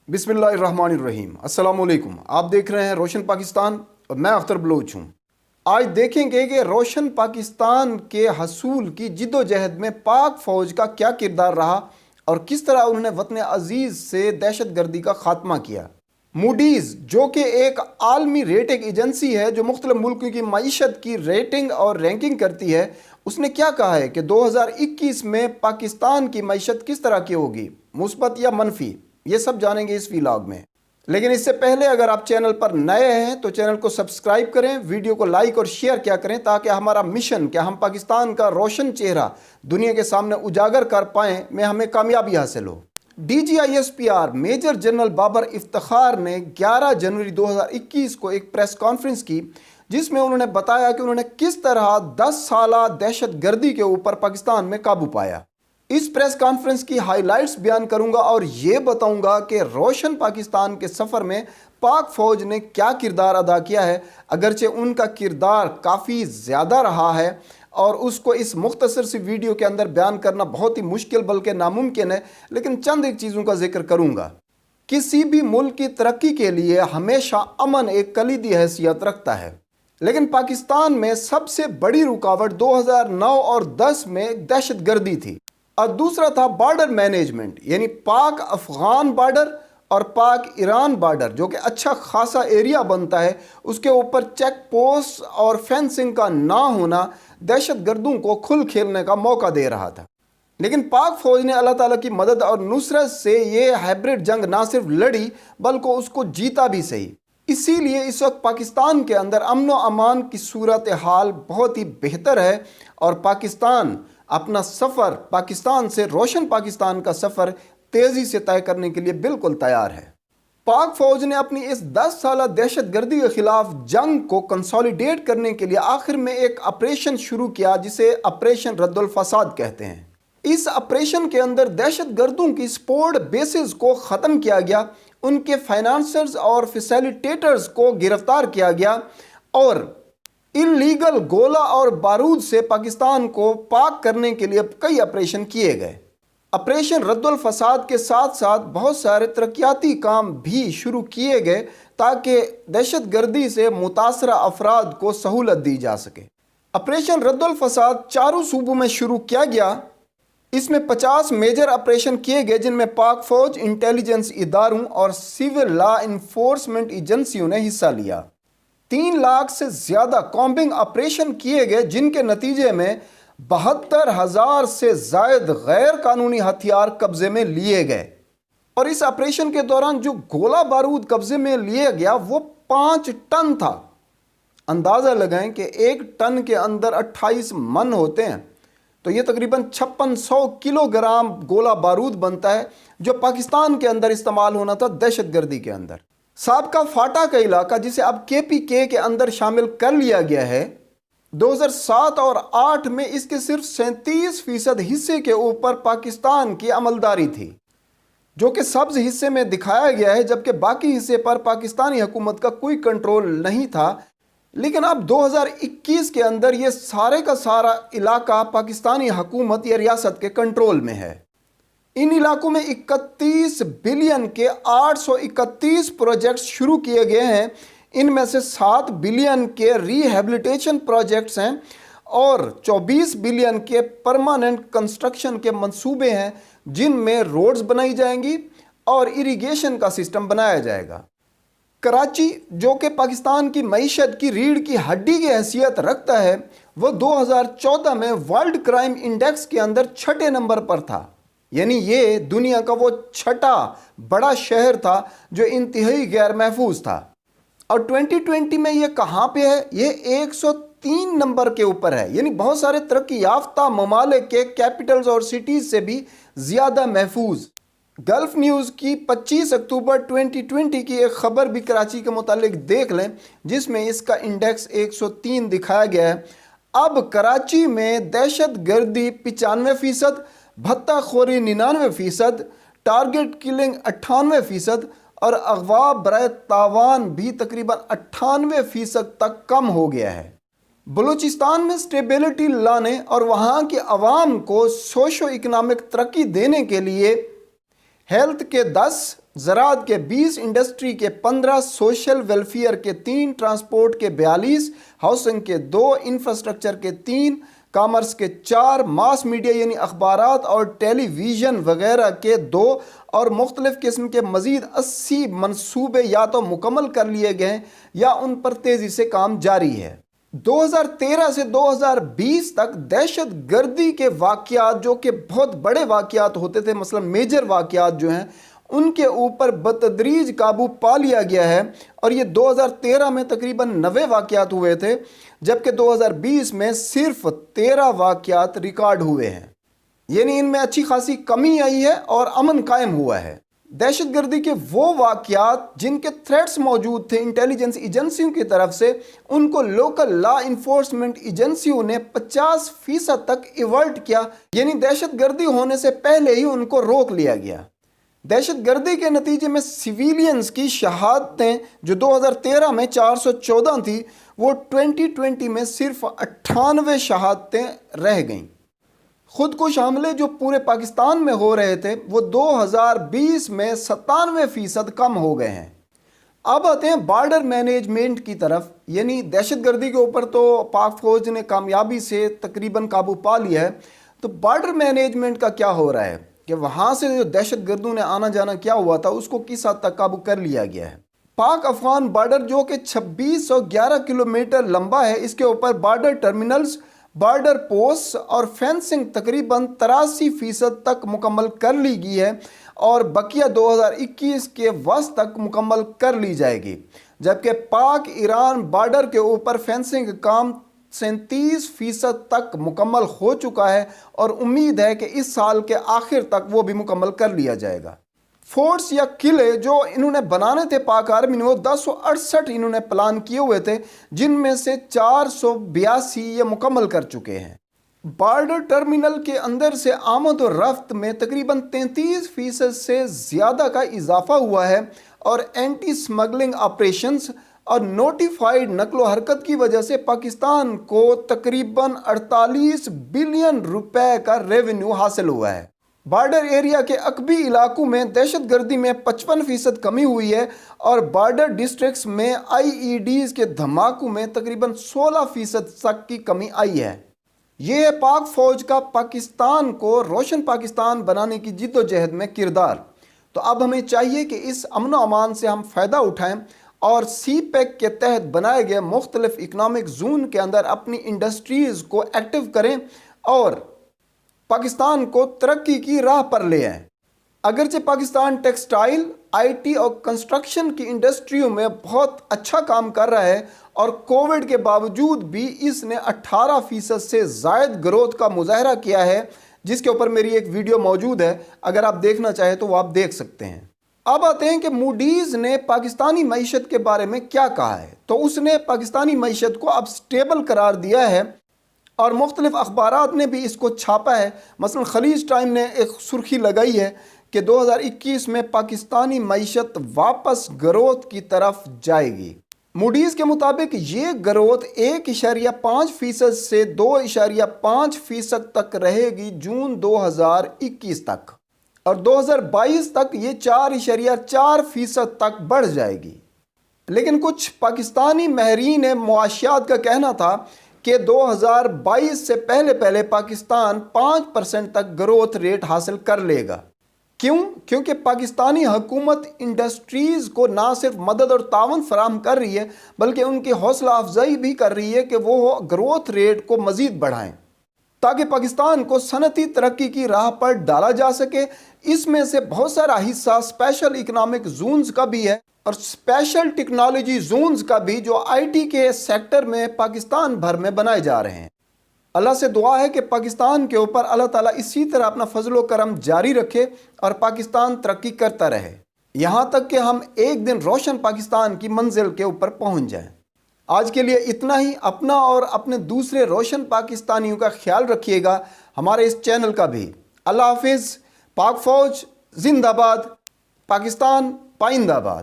बिस्मिल्लाहिर्रहमानिर्रहीम। अस्सलाम वालेकुम। आप देख रहे हैं रोशन पाकिस्तान और मैं अख्तर बलोच हूँ। आज देखेंगे कि रोशन पाकिस्तान के हसूल की जिद्दोजहद में पाक फ़ौज का क्या किरदार रहा और किस तरह उन्होंने वतन अजीज़ से दहशत गर्दी का ख़ात्मा किया। मूडीज़ जो कि एक आलमी रेटिंग एजेंसी है जो मुख्तलिफ मुल्कों की मईशत की रेटिंग और रैंकिंग करती है, उसने क्या कहा है कि 2021 में पाकिस्तान की मईशत किस तरह की होगी, मुस्बत या मनफी। ये सब जानेंगे इस व्लॉग में। लेकिन इससे पहले अगर आप चैनल पर नए हैं तो चैनल को सब्सक्राइब करें, वीडियो को लाइक और शेयर किया करें ताकि हमारा मिशन कि हम पाकिस्तान का रोशन चेहरा दुनिया के सामने उजागर कर पाएँ में हमें कामयाबी हासिल हो। DGISPR major general Babar Iftikhar ने 11 जनवरी 2021 को एक प्रेस कॉन्फ्रेंस की जिसमें उन्होंने बताया कि उन्होंने किस तरह 10 साला दहशत गर्दी के ऊपर पाकिस्तान में काबू पाया। इस प्रेस कॉन्फ्रेंस की हाइलाइट्स बयान करूंगा और ये बताऊंगा कि रोशन पाकिस्तान के सफ़र में पाक फ़ौज ने क्या किरदार अदा किया है। अगरचे उनका किरदार काफ़ी ज़्यादा रहा है और उसको इस मुख्तसर सी वीडियो के अंदर बयान करना बहुत ही मुश्किल बल्कि नामुमकिन है, लेकिन चंद एक चीज़ों का जिक्र करूंगा। किसी भी मुल्क की तरक्की के लिए हमेशा अमन एक कलीदी हैसियत रखता है, लेकिन पाकिस्तान में सबसे बड़ी रुकावट 2009 और 10 में दहशत गर्दी थी और दूसरा था बॉर्डर मैनेजमेंट, यानी पाक अफ़गान बॉर्डर और पाक ईरान बॉर्डर जो कि अच्छा खासा एरिया बनता है, उसके ऊपर चेक पोस्ट और फेंसिंग का ना होना दहशत गर्दों को खुल खेलने का मौका दे रहा था। लेकिन पाक फ़ौज ने अल्लाह ताला की मदद और नुसरत से ये हाइब्रिड जंग ना सिर्फ लड़ी बल्कि उसको जीता भी सही। इसीलिए इस वक्त पाकिस्तान के अंदर अमन व अमान की सूरत हाल बहुत ही बेहतर है और पाकिस्तान अपना सफ़र, पाकिस्तान से रोशन पाकिस्तान का सफ़र तेज़ी से तय करने के लिए बिल्कुल तैयार है। पाक फ़ौज ने अपनी इस 10 साला दहशत गर्दी के ख़िलाफ़ जंग को कंसोलिडेट करने के लिए आखिर में एक ऑपरेशन शुरू किया जिसे ऑपरेशन रद्दुल फसाद कहते हैं। इस ऑपरेशन के अंदर दहशत गर्दों की स्पोर्ट बेसिस को ख़त्म किया गया, उनके फाइनेंसर्स और फैसिलिटेटर्स को गिरफ्तार किया गया और इल्लीगल गोला और बारूद से पाकिस्तान को पाक करने के लिए कई ऑपरेशन किए गए। ऑपरेशन रद्दुल फसाद के साथ साथ बहुत सारे तरक्याती काम भी शुरू किए गए ताकि दहशत गर्दी से मुतासरा अफराद को सहूलत दी जा सके। ऑपरेशन रद्दुल फसाद 4 सूबों में शुरू किया गया। इसमें 50 मेजर ऑपरेशन किए गए जिनमें पाक फ़ौज, इंटेलिजेंस इदारों और सिविल लॉ इन्फोर्समेंट एजेंसियों ने हिस्सा लिया। 3 लाख से ज़्यादा कॉम्बिंग ऑपरेशन किए गए जिनके नतीजे में 72,000 से ज़ायद गैर कानूनी हथियार कब्जे में लिए गए और इस ऑपरेशन के दौरान जो गोला बारूद कब्जे में लिया गया वो 5 टन था। अंदाज़ा लगाएं कि 1 टन के अंदर 28 मन होते हैं तो ये तकरीबन 5600 किलोग्राम गोला बारूद बनता है जो पाकिस्तान के अंदर इस्तेमाल होना था दहशत गर्दी के अंदर। साबका फाटा का इलाका जिसे अब KPK के अंदर शामिल कर लिया गया है, 2007 और 8 में इसके सिर्फ 37% हिस्से के ऊपर पाकिस्तान की अमलदारी थी जो कि सब्ज हिस्से में दिखाया गया है, जबकि बाकी हिस्से पर पाकिस्तानी हुकूमत का कोई कंट्रोल नहीं था। लेकिन अब 2021 के अंदर ये सारे का सारा इलाका पाकिस्तानी हुकूमत या रियासत के कंट्रोल में है। इन इलाकों में 31 बिलियन के 831 प्रोजेक्ट्स शुरू किए गए हैं। इनमें से 7 बिलियन के रिहेबिलिटेशन प्रोजेक्ट्स हैं और 24 बिलियन के परमानेंट कंस्ट्रक्शन के मंसूबे हैं जिनमें रोड्स बनाई जाएंगी और इरिगेशन का सिस्टम बनाया जाएगा। कराची जो कि पाकिस्तान की मईशत की रीढ़ की हड्डी की हैसियत रखता है, वो 2014 में वर्ल्ड क्राइम इंडेक्स के अंदर 6ठे नंबर पर था, यानी ये दुनिया का वो 6ठा बड़ा शहर था जो इंतहाई गैर महफूज था। और 2020 में ये कहाँ पे है? ये 103 नंबर के ऊपर है, यानी बहुत सारे तरक्की याफ्ता ममालिक के कैपिटल्स और सिटीज़ से भी ज़्यादा महफूज। गल्फ न्यूज़ की 25 अक्टूबर 2020 की एक ख़बर भी कराची के मुतालिक देख लें जिसमें इसका इंडेक्स 103 दिखाया गया है। अब कराची में दहशत गर्दी 95%, भत्ताखोरी 99%, टारगेट किलिंग 98% और अगवा बराए तावान भी तकरीबन 98% तक कम हो गया है। बलूचिस्तान में स्टेबिलिटी लाने और वहाँ की आवाम को सोशो इकनॉमिक तरक्की देने के लिए हेल्थ के 10, زراعت کے 20، انڈسٹری کے 15، سوشل ویلفیئر کے 3، ٹرانسپورٹ کے 42، ہاؤسنگ کے 2، انفراسٹرکچر کے 3، کامرس کے 4، ماس میڈیا یعنی اخبارات اور ٹیلی ویژن وغیرہ کے 2، اور مختلف قسم کے مزید 80 منصوبے یا تو مکمل کر لیے گئے یا ان پر تیزی سے کام جاری ہے۔ 2013 سے 2020 تک دہشت گردی کے واقعات جو کہ بہت بڑے واقعات ہوتے تھے، مثلا میجر واقعات جو ہیں، ان کے اوپر بتدریج قابو پا لیا گیا ہے، اور یہ 2013 میں تقریباً 90 واقعات ہوئے تھے، جبکہ 2020 میں صرف 13 واقعات ریکارڈ ہوئے ہیں، یعنی ان میں اچھی خاصی کمی آئی ہے اور امن قائم ہوا ہے۔ دہشت گردی کے وہ واقعات جن کے تھریٹس موجود تھے انٹیلیجنس ایجنسیوں کی طرف سے، ان کو لوکل لا انفورسمنٹ ایجنسیوں نے 50% تک ایورٹ کیا، یعنی دہشت گردی ہونے سے پہلے ہی ان کو روک لیا گیا۔ دہشت گردی کے نتیجے میں سیویلینز کی شہادتیں جو 2013 میں 414 تھی، وہ 2020 میں صرف 98 شہادتیں رہ گئیں۔ خودکش حملے جو پورے پاکستان میں ہو رہے تھے، وہ 2020 میں 97% کم ہو گئے ہیں۔ اب آتے ہیں بارڈر مینجمنٹ کی طرف، یعنی دہشت گردی کے اوپر تو پاک فوج نے کامیابی سے تقریباً قابو پا لیا ہے، تو بارڈر مینجمنٹ کا کیا ہو رہا ہے کہ وہاں سے جو دہشت گردوں نے آنا جانا کیا ہوا تھا، اس کو کس حد تک قابو کر لیا گیا ہے۔ پاک افغان بارڈر جو کہ 2611 کلومیٹر لمبا ہے، اس کے اوپر بارڈر ٹرمینلز، بارڈر پوسٹ اور فینسنگ تقریباً 83% تک مکمل کر لی گئی ہے، اور بقیہ 2021 کے وسط تک مکمل کر لی جائے گی، جبکہ پاک ایران بارڈر کے اوپر فینسنگ کام 37% تک مکمل ہو چکا ہے، اور امید ہے کہ اس سال کے آخر تک وہ بھی مکمل کر لیا جائے گا۔ فورٹس یا قلعے جو انہوں نے بنانے تھے پاک آرمی نے، وہ 1068 انہوں نے پلان کیے ہوئے تھے، جن میں سے 482 یہ مکمل کر چکے ہیں۔ بارڈر ٹرمینل کے اندر سے آمد و رفت میں تقریباً 33% سے زیادہ کا اضافہ ہوا ہے، اور اینٹی سمگلنگ آپریشنز اور نوٹیفائیڈ نقل و حرکت کی وجہ سے پاکستان کو تقریباً 48 بلین روپے کا ریونیو حاصل ہوا ہے۔ بارڈر ایریا کے عقبی علاقوں میں دہشت گردی میں 55% کمی ہوئی ہے، اور بارڈر ڈسٹرکٹس میں IEDs کے دھماکوں میں تقریباً 16% تک کی کمی آئی ہے۔ یہ ہے پاک فوج کا پاکستان کو روشن پاکستان بنانے کی جد و جہد میں کردار۔ تو اب ہمیں چاہیے کہ اس امن و امان سے ہم فائدہ اٹھائیں، اور سی پیک کے تحت بنائے گئے مختلف اکنامک زون کے اندر اپنی انڈسٹریز کو ایکٹیو کریں، اور پاکستان کو ترقی کی راہ پر لے آئیں۔ اگرچہ پاکستان ٹیکسٹائل، IT اور کنسٹرکشن کی انڈسٹریوں میں بہت اچھا کام کر رہا ہے، اور کووڈ کے باوجود بھی اس نے 18% سے زائد گروتھ کا مظاہرہ کیا ہے، جس کے اوپر میری ایک ویڈیو موجود ہے، اگر آپ دیکھنا چاہیں تو وہ آپ دیکھ سکتے ہیں۔ اب آتے ہیں کہ موڈیز نے پاکستانی معیشت کے بارے میں کیا کہا ہے۔ تو اس نے پاکستانی معیشت کو اب سٹیبل قرار دیا ہے، اور مختلف اخبارات نے بھی اس کو چھاپا ہے۔ مثلا خلیج ٹائم نے ایک سرخی لگائی ہے کہ 2021 میں پاکستانی معیشت واپس گروتھ کی طرف جائے گی۔ موڈیز کے مطابق یہ گروتھ 1.5% سے 2.5% تک رہے گی جون 2021 تک، اور 2022 تک یہ 4.4% تک بڑھ جائے گی۔ لیکن کچھ پاکستانی ماہرین معاشیات کا کہنا تھا کہ 2022 سے پہلے پاکستان 5% تک گروتھ ریٹ حاصل کر لے گا۔ کیوں؟ کیونکہ پاکستانی حکومت انڈسٹریز کو نہ صرف مدد اور تعاون فراہم کر رہی ہے، بلکہ ان کی حوصلہ افزائی بھی کر رہی ہے کہ وہ گروتھ ریٹ کو مزید بڑھائیں، تاکہ پاکستان کو صنعتی ترقی کی راہ پر ڈالا جا سکے۔ اس میں سے بہت سارا حصہ اسپیشل اکنامک زونز کا بھی ہے، اور اسپیشل ٹیکنالوجی زونز کا بھی، جو IT کے سیکٹر میں پاکستان بھر میں بنائے جا رہے ہیں۔ اللہ سے دعا ہے کہ پاکستان کے اوپر اللہ تعالیٰ اسی طرح اپنا فضل و کرم جاری رکھے، اور پاکستان ترقی کرتا رہے، یہاں تک کہ ہم ایک دن روشن پاکستان کی منزل کے اوپر پہنچ جائیں۔ آج کے لیے اتنا ہی۔ اپنا اور اپنے دوسرے روشن پاکستانیوں کا خیال رکھیے گا، ہمارے اس چینل کا بھی۔ اللہ حافظ۔ پاک فوج زندہ باد، پاکستان پائندہ باد۔